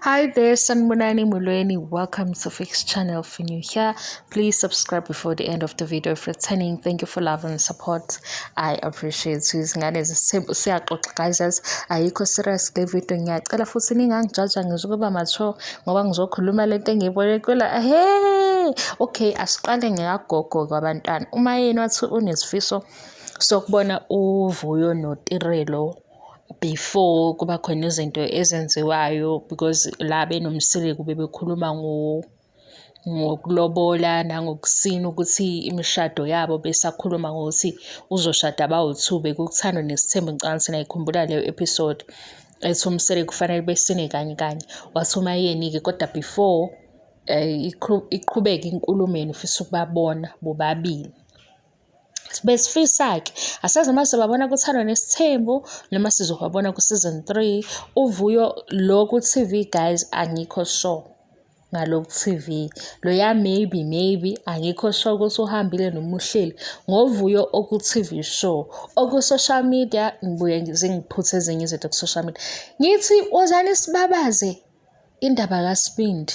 Hi there, Sanbonani Mulweni. Welcome to Fix Channel. If you're new here, please subscribe before the end of the video. If returning, thank you for love and support. I appreciate you. Ngane zisembu siyaxoxa guys. Ayikho serious le video ngiyacela futhi ningangijaja ngizokuba macho ngoba ngizokhuluma lento engiyibone kula. Hey, okay, asiqale ngekagogo kwabantwana. Uma yena wathi unesifiso sokubona uVuyo noTirelo before kuba khona izinto ezenziwayo because la benomsile kube bekhuluma ngokulobola nangokusina ukuthi imishado yabo besakhuluma ngokuthi uzoshada abawu-2 bekuthandwa nesithembu ngicabanga ukuthi nayikhumbula leyo episode ethi umsele kufanele besine kanye kanye wathi uma yeni-ke kodwa before iqhubeke inkulumo yenu ufisa ukubabona bobabili besifisa-ke asazi uma sobabona kuthandwa nesithembu noma sizobabona ku-season 3 uVuyo loku TV guys angikho sure ngaloku TV loya maybe angikho sure ukuthi uhambile noma uhleli ngoVuyo oku TV show oku social media ngibuye ngiziphuthe ezinye izinto ku social media ngithi wozani sibabaze indaba kaSibindi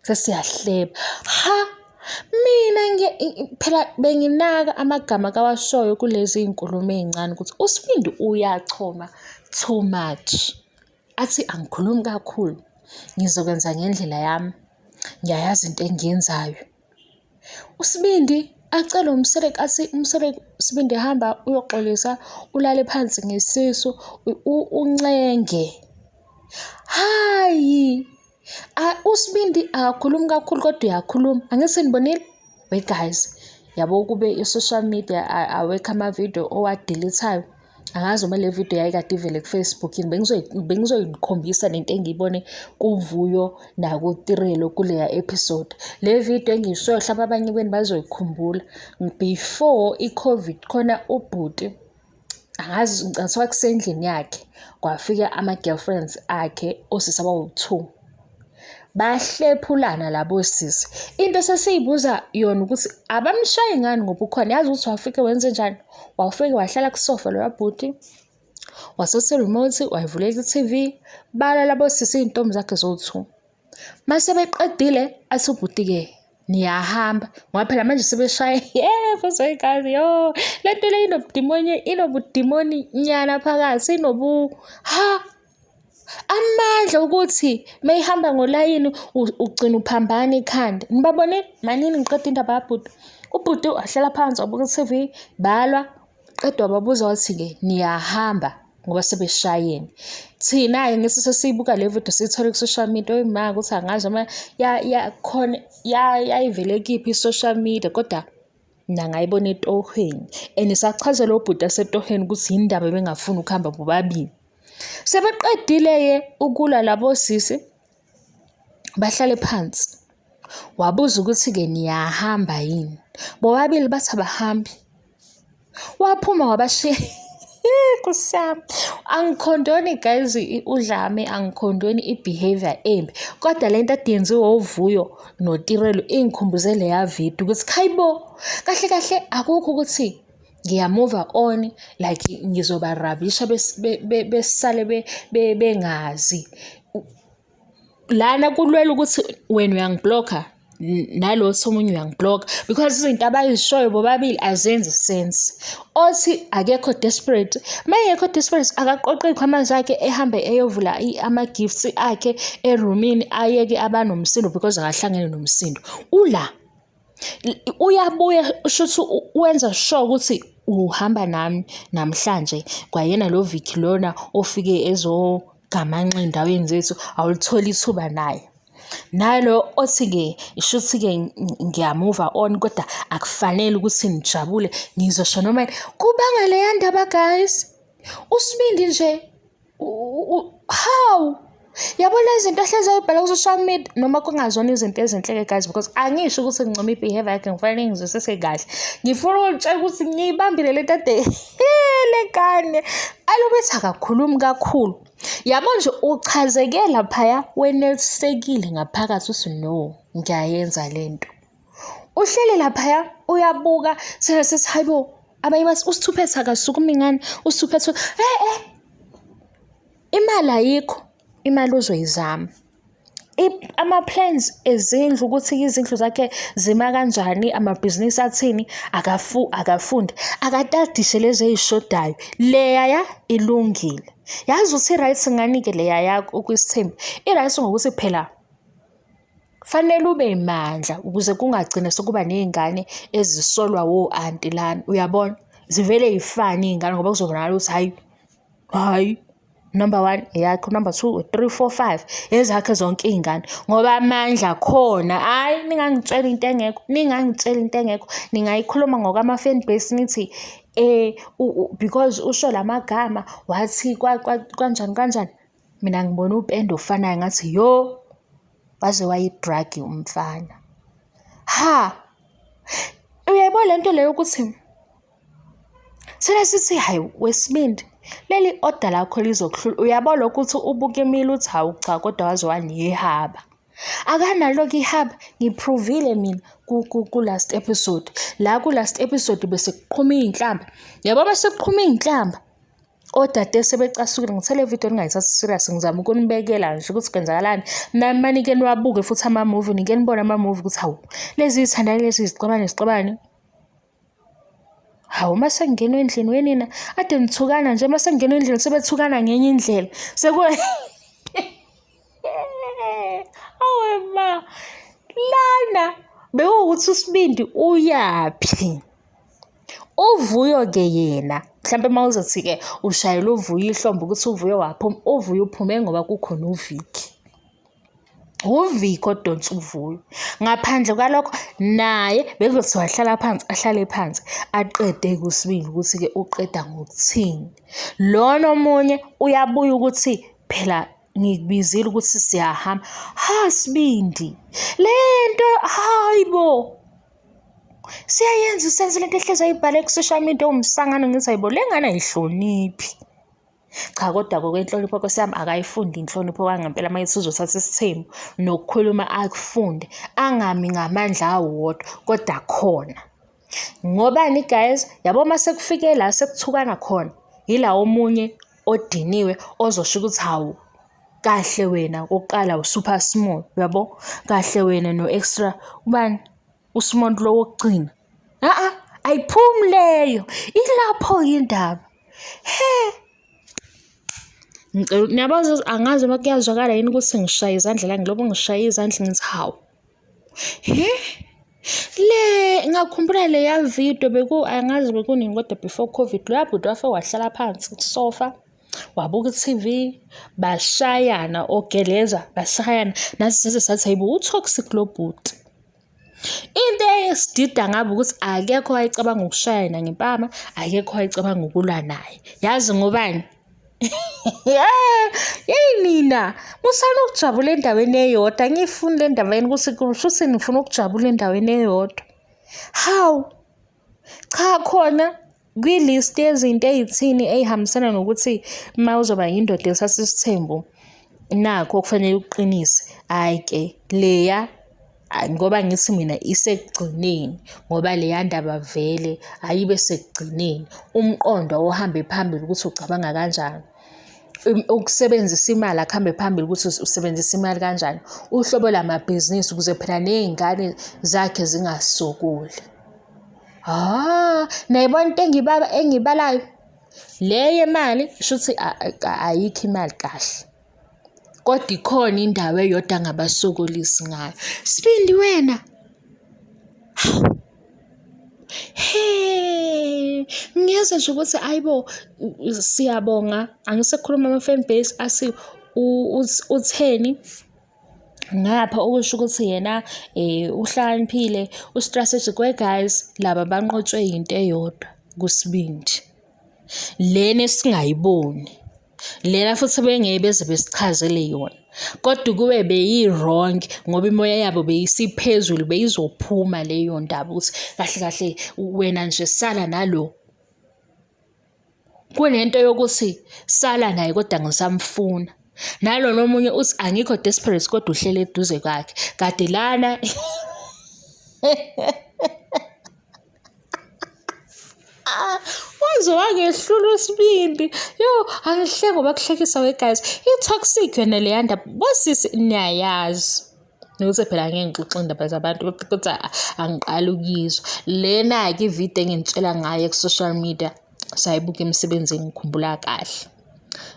sesiyahleba mina phela benginaka amagama kawashoyo kulezi inkulumo ezincane ukuthi uSibindi uyachoma too much athi angikhulumi kakhulu ngizokwenza ngendlela yami ngiyayazi into engiyenzayo uSibindi acela umseleki athi Sibindi hamba uyoxolisa ulale phansi ngesisu uncenge hayi uSibindi akakhulumi kakhulu kodwa uyakhuluma angithi nibonile wait guys yabo kube i-social media awekho ama-video owadeletayo angazi uma le video yayikade ivele ku-Facebook bengizoyikhombisa lento engiyibone kuVuyo nakuTirelo kuleya episode le video engisho mhlawumbe abanye benu bazoyikhumbula before i-COVID khona ubhuti angazi ngicathiwa kusendlini yakhe kwafika ama-girlfriends akhe osisi abawu-2 bahlephulana labo sisi into sesiyibuza yona ukuthi abamshayi ngani ngoba ukhona yazi ukuthi wafike wenze njani wafike wahlala kusofa lo yabhuti wasose remote wayivulela i-TV bala labo sisi intombi zakhe zo2 mase beqedile athi ubhuti ke niyahamba ngoba phela manje sebeshaya yebo soyikazi yo lento le inobudimoni nyana phakathi amandla ukuthi mayihamba ngolayini ugcina uphambana ikhanda nibabone manini ngiqeda indaba yabhuti ubhuti wahlala phansi wabuka i-TV balwa qedwa babuza wathi-ke niyahamba ngoba sebeshayeni thina-ke ngethi sesiyibuka le video siyithole ku-social media oyima ukuthi angazi uma yayivele kiphi i-social media kodwa nangayibona etohweni and sachazela ubhuti asetohweni ukuthi yindaba bengafuni ukuhamba bobabili sebeqedile-ke ukulwa labo sisi bahlale phansi wabuza ukuthi-ke niyahamba yini bobabili bathi abahambi waphuma wabashiya kusami angikhondoni guys udlame angikhondoni i-behavior embi kodwa lento adenziwe uVuyo noTirelo ingikhumbuze leya video ukuthi khayibo kahle kahle akukho ukuthi ngiyamove on like ngizobarabisha besale bengazi lana kulwela ukuthi wena uyangiblocka nalo somunye uyangiblocka because izinto abayishoyo bobabili azenzi sense othi akekho desperate mayekho desperate akaqoqe ikhwama zakhe ehambe eyovula ama-gifts akhe eroomini ayeke abanomsindo because akahlangene nomsindo uyabuya shuthi wenza sure ukuthi uhamba nami namhlanje kwayena lo Vicky lona ofike ezogamanxa endaweni zethu awulithola ithuba naye nalo othi-ke shuthi-ke ngiyamove on kodwa akufanele ukuthi nijabule ngizosho noma kubanga leya ndaba guys uSibindi nje how yabo lezi zinto ahlezi ayibhala ku-social media noma kungazona izinto ezinhle-ke guys because angisho ukuthi ngincoma i-behavior yakhe ngifanele ngizwisise kahle ngifuna ukutshela ukuthi ngiyibambile le ntade lekane alobethi akakhulumi kakhulu yabo nje uchazeke laphaya wenelisekile ngaphakathi uthi no ngiyayenza lento uhlele laphaya uyabuka sithi hayibo abanye bathi usithuphethe akasukumi ngani usithuphethe imali ayikho imali uzoyizama. Ama-plans ezindlu ukuthi izindlu zakhe zima kanjani, amabhizinisi athini, akafundi, akatadishe lezi ey'shodayo. Leya ilungile. Yazi ukuthi i-right ngani-ke leya yakho ukwisithembu? I-right ngokuthi phela fanele ube imandla ukuze kungagcina sekuba ney'ngane ezisolwa wo-anti lana. Uyabona? Zivele y'fane iy'ngane ngoba kuzobonakala ukuthi hayi, number 1 eyakho, number 2, 3, 4, 5 ezakhe zonke iy'ngane ngoba amandla khona. Hhayi, ningangitshela into engekho, ningayikhuluma ngokwama-fan base nithi because usho la magama wathi kanjani. Mina ngibona upende ofanayo ngathi waze wayidragi umfana. Uyayibona lento leyo ukuthi thina sithi hayi wesibindi leli order lakho lizokuhlula. Uyabona ukuthi ubuke emile uthi hawu cha kodwa waze wanihaba. Akanalo-ke ihaba. Ngiphrovile mina ku-last episode. La ku-last episode bese kuqhuma iy'nhlamba. Yabo bese kuqhuma iy'nhlamba. Odade sebecasukile ngithele video ningayithathi serious ngizama ukunibekela nje ukuthi kwenzakalani. Nami manike niwabuke futhi ama-movie nike nibone ama-movie ukuthi hawu lezi zithandani lezi zixabane. Hawu mase ngingena endlini wenina ade nithukana nje mase ngingena endlini sebethukana ngenye indlela. Ma lana bekuwukuthi uSibindi uyaphi? Uvuyo-ke yena mhlampe mawuzothi-ke ushayela uVuyo ihlombe ukuthi uVuyo waphuma. uVuyo uphume ngoba kukhona uViki odonsa uVuyo. Ngaphandle kwalokho naye bekuzothiwa ahlale phansi aqede kuSibindi ukuthi-ke uqeda ngokuthini. Lona omunye uyabuya ukuthi phela ngikubizile ukuthi siyahamba. Sibindi lento hayibo siyayenza senze lento ehlezi ayibhale ku-social media umsangano ngithi hayibo le ngane ayihloniphi. Cha kodwa kokwenhlonipho Nkosi yami akayifundi inhlonipho kwangempela mayithi uzothatha isithembu nokukhuluma akufunde angami ngamandla awodwa kodwa khona. Ngobani guys? Yabo mase kufike la sekuthukana khona yila omunye odiniwe ozosho ukuthi hawu kahle wena oqala uSuper Small. Yabo kahle wena no-extra ubani uSmall lo wokugcina. Ayiphumi leyo ilapho indaba. Niyabaza angazi uma kuyazwakala yini ukuthi ngishaya izandla la ngilobo ngishaya izandla ngithi hawu. Le ngakhumbula leya video angazi bekunini kodwa before COVID lo yabhuti wafe wahlala phansi kusofa wabuka i-TV bashayana ogeleza bashayana nathi size sathi hayibo utoxic lo bhuti. Into esidida ngabe ukuthi akekho wayecabanga ukushayana ngempama, akekho wayecabanga ukulwa naye. Yazi ngobani? Nina musana ukujabula endaweni eyodwa. Ngifuna le ndaba yeni ukuthi kusho ukuthi nifuna ukujabula endaweni eyodwa. Hawu cha khona kwi-list yezinto ey'thini ey'hambisana nokuthi uma uzoba yindoda ethatha isithembu nakho okufanele uqinise. Hhayi-ke leya ngoba ngithi mina isekugcineni ngoba leya ndaba vele ayibe sekugcineni. Umqondo ohambe phambili ukuthi ucabanga kanjani. Ukusebenzisa imali akuhambe phambili ukuthi usebenzisa imali kanjani. Uhlobo lamabhizinisi ukuze phela ney'ngane zakhe zingasokoli. Nayibona into engibalayo le yemali shuthi ayikho imali kahle. Kodwa ikhona indawo eyodwa ngabasokolisi ngayo. Sibindi wena. Ngiyeza nje ukuthi ayibo siyabonga angisekhuluma ama-fan base asi utheni ngapha okusho ukuthi yena uhlakaniphile u-strategic guys laba banqotshwe into eyodwa kuSibindi. Lena esingayiboni. Lena futhi bengeke beze besichazele yona. Kodwa kube beyi-wrong ngoba imoya yabo beyisiphezulu beyizophuma leyo ndaba ukuthi kahle wena nje sala nalo. Kunento yokuthi sala naye kodwa ngisamfuna. Nalona omunye uthi angikho desperate kodwa uhlele eduze kwakhe. Kade lana Uze wangehlula uSibindi. Yo, angihle ngoba kuhlekisa guys. I-toxic yona le yanda bosisi niyayazi. Nokuthi phela ngeke ngixoxe indaba zabantu kodwa angiqala ukuyizwa. Lena-ke ividiyo engintshela ngayo ku-social media sayibuka emsebenzini ngikhumbula kahle.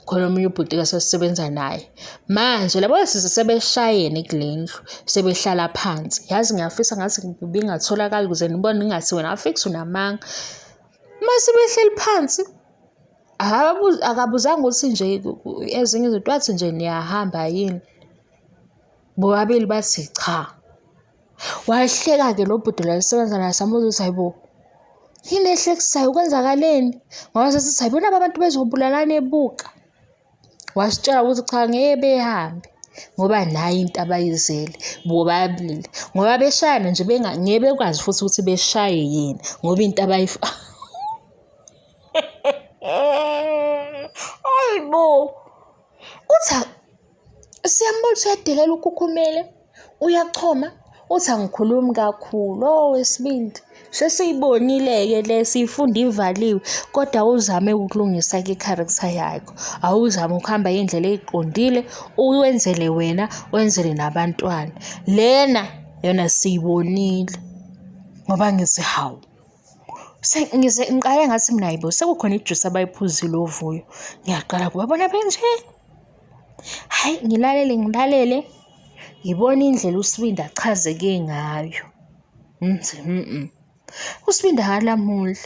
Khona omunye ubhuti sesisebenza naye. Manje labo sisi sebeshayene kulendlu, sebehlala phansi. Yazi ngiyafisa ngathi bingatholakala ukuze nibone ngingasi wena afix unamanga. Mase behleli phansi. Akabuzanga ukuthi nje ezinye izinto wathi nje niyahamba yini. Bobabili bathi cha. Wahleka-ke lo bhuti la sebenza naye samubuza ukuthi hayibo. Yini ehlekisayo kwenzakaleni? Ngoba sesithi hayibona abantu bezobulalana ebuka. Wasitshela ukuthi cha ngeke behambe ngoba nayi into abayizele bobabili. Ngoba beshayana nje ngeke bekwazi futhi ukuthi beshaye yena ngoba into Hayibo. Utha siyambona uyadelela ukukhukhumele, uyachoma, uthi angikhulumi kakhulu. Oh wesibindi. Sesiyibonile-ke le siyifunda ivaliwe kodwa uzame ukulungisa-ke i-character yakho. Awuzame ukuhamba indlela eziqondile uwenzele wena, wenzele nabantwana. Lena yona siyibonile. Ngoba ngithi hawu. Ngiqale ngathi mina hayibo sekukhona ijuice abayiphuzile ovuyo. Ngiyaqala kubabona benje. Hayi ngilalele. Ngibona indlela uSibindi achazeke ngayo. uSibindi akalamula.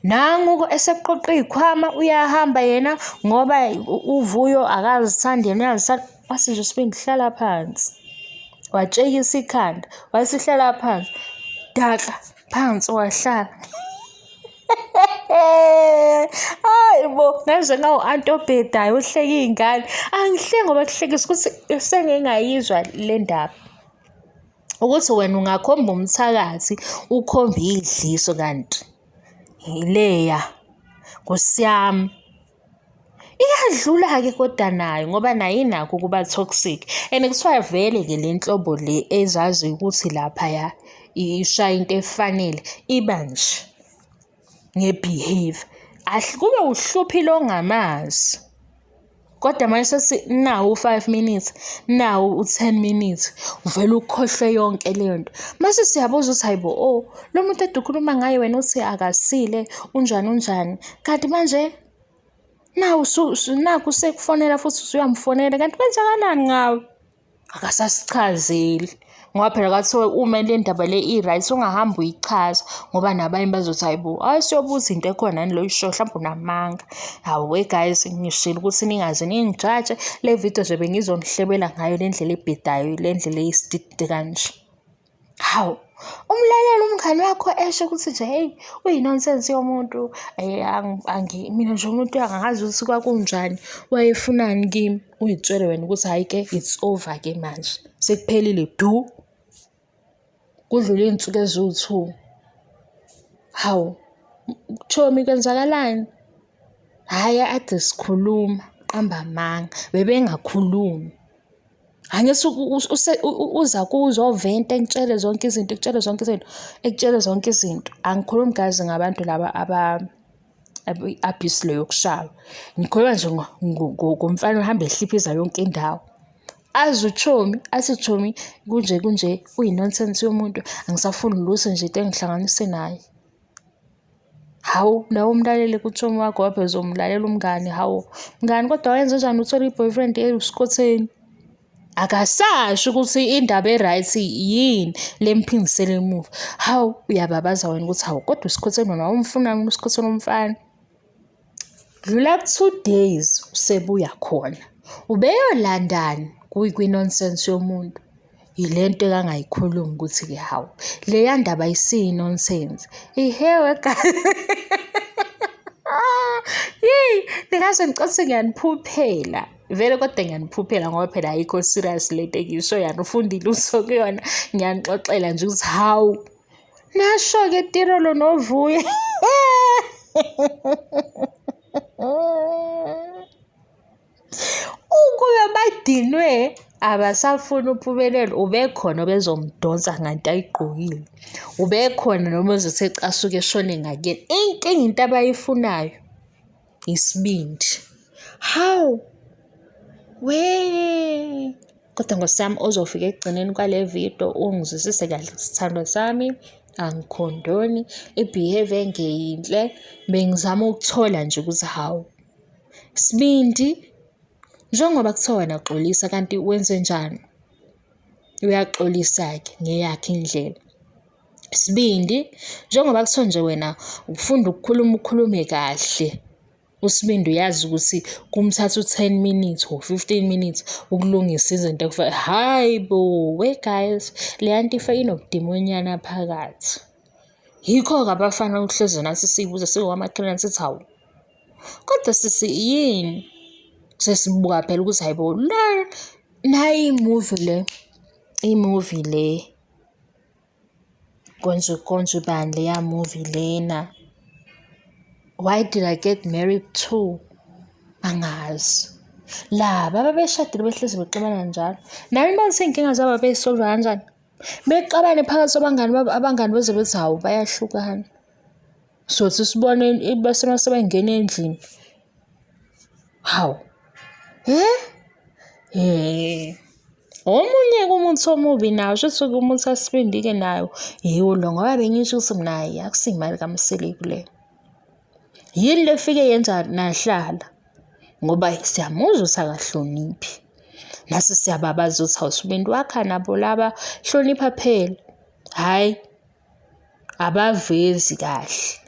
Nangu eseqoqa izikhwama uyahamba yena ngoba uvuyo akazithandi yena uyazithanda. Wathi nje uSibindi hlala phansi. Watshekisa ikhanda, wasihlala phansi. Daka phansi wahlala. Hayibo, ngaze ngawo anti obhedayo uhleka izingane. Angihle ngoba kuhlekisa ukuthi sengengayizwa le ndaba. Ukuthi wena ungakhomba umthakathi ukhomba idliso kanti ileya kusiyami. Iyadlula-ke kodwa nayo ngoba nayo inakho ukuba toxic. And kuthiwa vele ke le nhlobo le ezazi ukuthi lapha ya ishaya into efanele iba nje ngebehavior. Kube uhluphile ongamazi. Kodwa manje sesi nawo u5 minutes, nawo u10 minutes, uvela ukhohlwe yonke leyo nto. Mase siyabuza ukuthi hayibo lo muntu edukhuluma ngaye wena uthi akasile unjani. Kanti manje nawu nakho sekufonela futhi uyamfonela kanti kwenzakalani ngawe? Akasasichazeli. Ngoba phela kwathiwa uma le ndaba le i-right ungahamba uyichaza ngoba nabanye bazothi hayibo siyobuza into ekhona yini lo isho mhlawumbe unamanga. Hawu guys ngishilo ukuthi ningaze ningijaje le video nje bengizonihlebela ngayo le ndlela ebhedayo le ndlela eyistidi kanje. Hawu umlaleli umngane wakho esho ukuthi nje hey uyinonsense yomuntu mina nje umuntu angazi ukuthi kwakunjani wayefunani kimi uyitshele wena ukuthi hayi ke it's over ke manje sekuphelile du kudlule izinsuku eziwu2. Hawu Chomi kwenzakalani? Hayi ade sikhuluma qamba amanga bebengakhulumi. Angese uza kuzoventa ngitshele zonke izinto. Angikhulumi gazi ngabantu laba abuse leyo kushaya. Ngikhuluma nje ngomfana ohamba ehliphiza yonke indawo. Azi uChomi, athi Chomi kunje uyinonsense yomuntu angisafuni lutho nje into engihlanganise naye. Hawu nawo umlaleli kuChomi wakho waphezulu umlalela umngane. Hawu mngane kodwa wenza njani uthola iboyfriend esikhotheni? Akasasho ukuthi indaba eright yini lemphindisela emuva. Hawu uyababaza wena ukuthi hawu kodwa usikhotheni wena umfuna usikhotheni umfana. Dlula 2 days usebuya khona. Ubeyolandani kwi-nonsense yomuntu. Yilento engangayikhulumi ukuthi ke hawu le yandaba ayisiyi nonsense. Ihewe guys. Ngikaze ngicose ngiyaniphuphela. Vele kodwa ngiyaniphuphela ngoba phela ayikho serious lento engiyisho yana ufundile utho kuyona ngiyanixoxela nje ukuthi hawu nasho ke Tirolo novuye. Ukuba badinwe abasafuna uphumelelo. Ubekhona obezomdonsa nganti ayigqokile, ubekhona noma ezothi ecasuke eshone ngakuyena. Inkinga into abayifunayo isibindi. Hawu kodwa Nkosi yami ozofika ekugcineni kwale video ungizwisise kahle sithando sami, angikhondoni i-behavior engeyinhle. Bengizama ukuthola nje ukuthi hawu sibindi, njengoba kuthiwa wena xolisa kanti wenze njani? Uyaxolisa-ke ngeyakhe indlela. Sibindi, njengoba kuthiwa nje wena ufunda ukukhuluma ukhulume kahle. Usibindi uyazi ukuthi kumthatha u-10 minutes or 15 minutes ukulungisa izinto hayi bo, guys, le nto inobudimonyana phakathi. Yikho-ke abafana ukuhlezi nathi siyibuza siwamakhilane sithi hawu, kodwa sisi yini? Sesibuka phela ukuthi hayibo nayi imovie le konje bani leya movie lena, Why Did I Get Married To? Angazi. Laba ababeshadile behlezi bexabana njalo. Nami manje inkinga zabo beyisolve kanjani? Bexabane phakathi abangani beze bethi hawu bayahlukana. So sibone bese mase bengena endlini. Hawu. Omunye umuthi omubi nawo shuthi umuthi asibindi-ke nayo yiwo lo, ngoba bengisho ukuthi mina hayi akusimali kaMseleku leyo. Yini le fike yenza nahlala? Ngoba siyamuzwa ukuthi akahloniphi. Nasi siyababaza ukuthi awusibindi wakha nabo laba hlonipha phela. Hayi, abavezi kahle.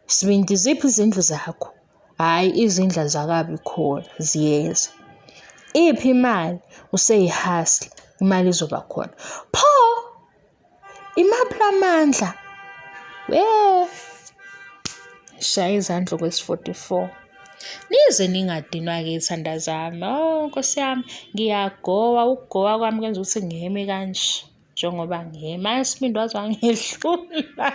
Sibindi ziphi izindlu zakho? Hayi, izindlu zakabi khona ziyeza. Iphi imali? Useyihasla, imali izoba khona. Pho imaphi amandla? Shaya izandla kwesi-44. Nize ningadinwa-ke iy'thanda zami. Nkosi yami, ngiyagowa. Ukugowa kwami kwenza ukuthi ngiheme kanje, njengoba ngihema. Isibindi wazi wangehlula.